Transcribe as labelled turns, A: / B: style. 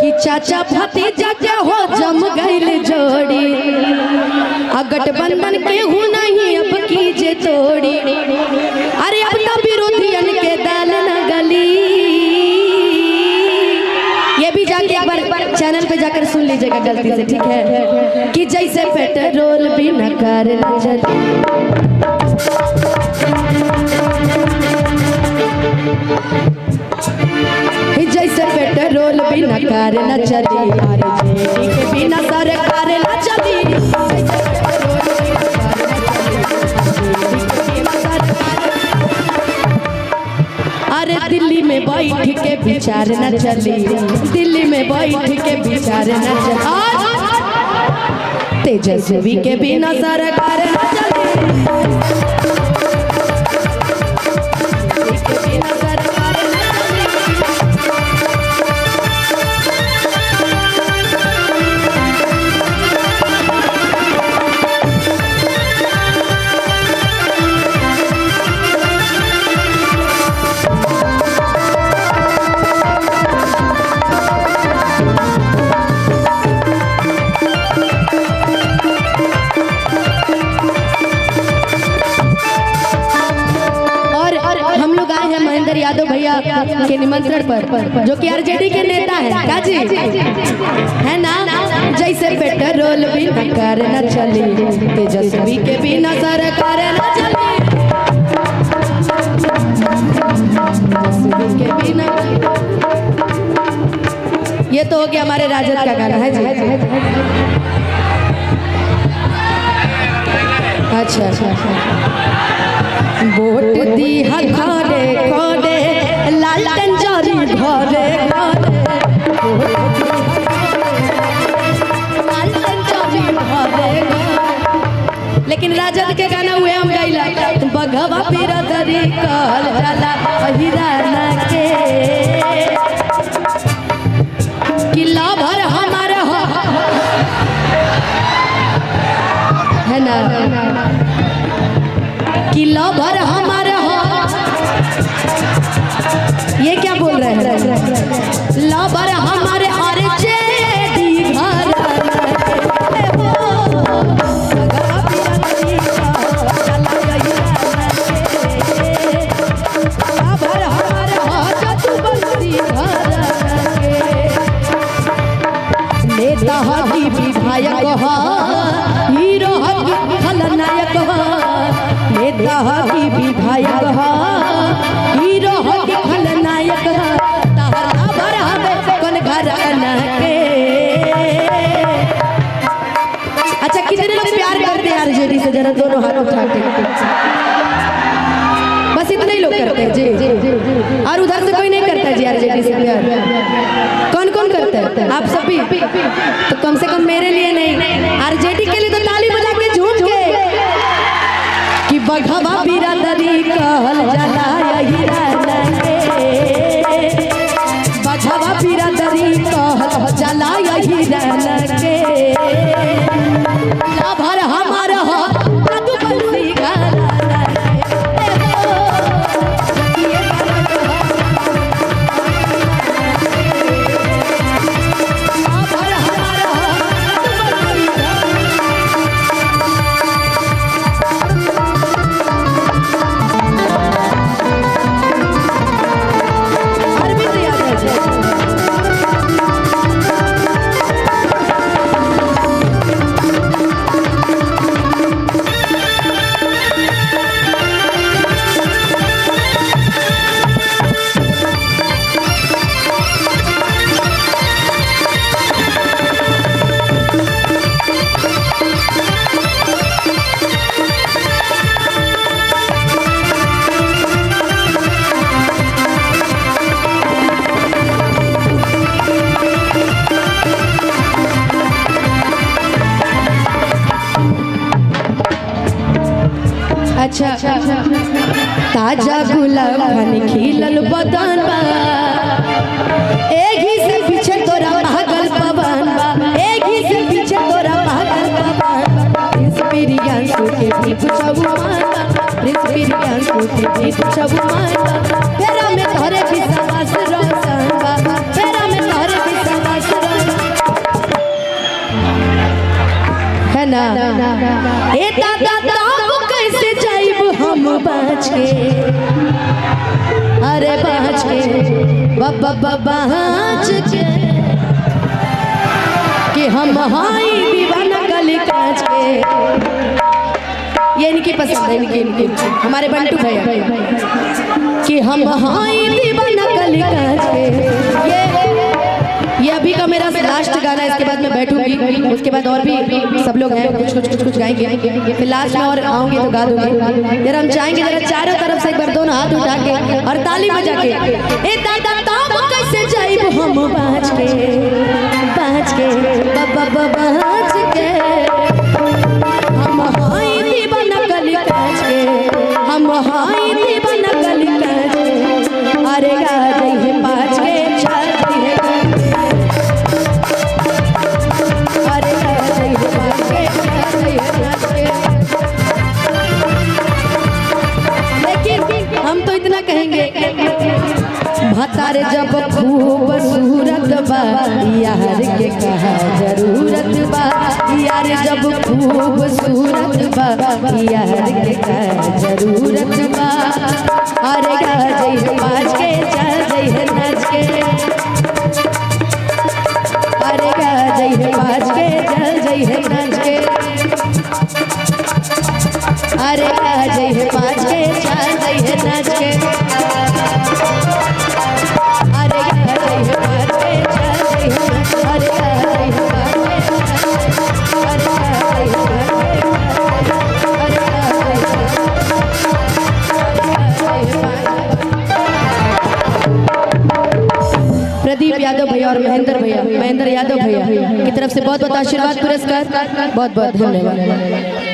A: कि चाचा भतीजा के हो जम गईल जोड़ी, गठबंधन के हूँ नहीं अब कीजे तोड़ी। अरे अब तो विरोधियन के दाल न गली। ये भी जाके एक बार चैनल पे जाकर सुन लीजिएगा गलती से, ठीक है? कि जैसे पेट्रोल भी न कर न चली, जैसे पेट्रोल भी न कर न चली, के बिना सरकार न चली। अरे दिल्ली में बैठ के विचार न चली, दिल्ली में बैठ के विचार न चली। तेजस्वी के बिना सरकार न चली। यादव भैया के निमंत्रण पर, जो कि आरजेडी के नेता है काजी है ना। जैसे पेट्रोल भी न कर न चली, तेजस्वी के बिना सरकार न चली। तेजस्वी के बिना, ये तो हो गया हमारे राजद का गाना है जी। अच्छा वोट दी घरे घरे, लालटेन जरी घरे घरे, लालटेन जरी घरे घरे। लेकिन राजद के गाना हुए हम गैला, बघवा बिरदरी कहल जाला हिराना के, किला भर हमारे है ना, किला भर हमारे हो। ये क्या बोल रहे हैं? लाभर हमारे आरजेडी घर, लाभर हमारे नेता हकी विधायक हो, हीरो हकी खलनायक हो। नेता हकी विधायक हो, हीरो हकी खलनायक हो। तहरा भर हमें कौन घर आना के। अच्छा कितने लोग प्यार करते हैं आरजेडी से? जरा दोनों हाथ उठा के। बस इतने ही लोग करते हैं जी। और उधर से कोई नहीं करता जी आरजेडी से प्यार? कौन कौन करता है? आप सभी? तो कम से कम मेरे लिए नहीं, आरजेडी के लिए तो ताली बजा के झूम के। कि बघवा बिरादरी कहल जाला हिराना के, बघवा बिरादरी कहल जाला हिराना के। लाभर हमारा हो तू बंसी घराना अच्छा ताजा गुलाब खानी खिलल बदन बा, एक ही से पीछे तोरा पागल पवन बा, एक ही से पीछे तोरा पागल पवन बा। एक्सपीरियंस के भी पूछबू मानबा, एक्सपीरियंस के भी पूछबू मानबा। फेरा में तोरे भी समास रोशन बा, फेरा में तोरे भी समास ए दादा ताब कैसे जाइब हम बाँच के, अरे बाँच के बाँच के कि हम हाई दीवाना गली कांच के। ये इनकी पसंद है, इनकी हमारे बंटू भैया कि हम हाई दीवाना गली कांच के। ये अभी का मेरा लास्ट गाना है, इसके बाद मैं बैठूंगी, उसके बाद और भी सब लोग हैं कुछ गाएंगे, फिर लास्ट में और आऊंगी तो गा दूंगी। जरा हम चाहेंगे जरा चारों तरफ से एक बार दोनों हाथ उठा के और ताली बजा के, ए दादा ताब कैसे जाइब हम बाँच के बाँच के हम हाई दीवाना गली कांच के, हम हाई दीवाना गली कांच के। अरे गा जइहे बाँच के चल जइहे, अरे गा जइहे बाँच के चल जइहे नाच के। लेकिन हम तो इतना कहेंगे, भतार जब खूब सूरत बा यार के कहा जरूरत बा, यार जब खूब सूरत बा यार के कहा जरूरत बा। अरे गा जइहे बाँच के चल जइहे नाच के, अरे गा जइहे बाँच के चल जइहे नाच के, अरे गा जइहे बाँच के चल जइहे नाच के। प्रदीप यादव भैया और महेंद्र यादव भैया की तरफ से बहुत बहुत आशीर्वाद पुरस्कार, बहुत बहुत धन्यवाद।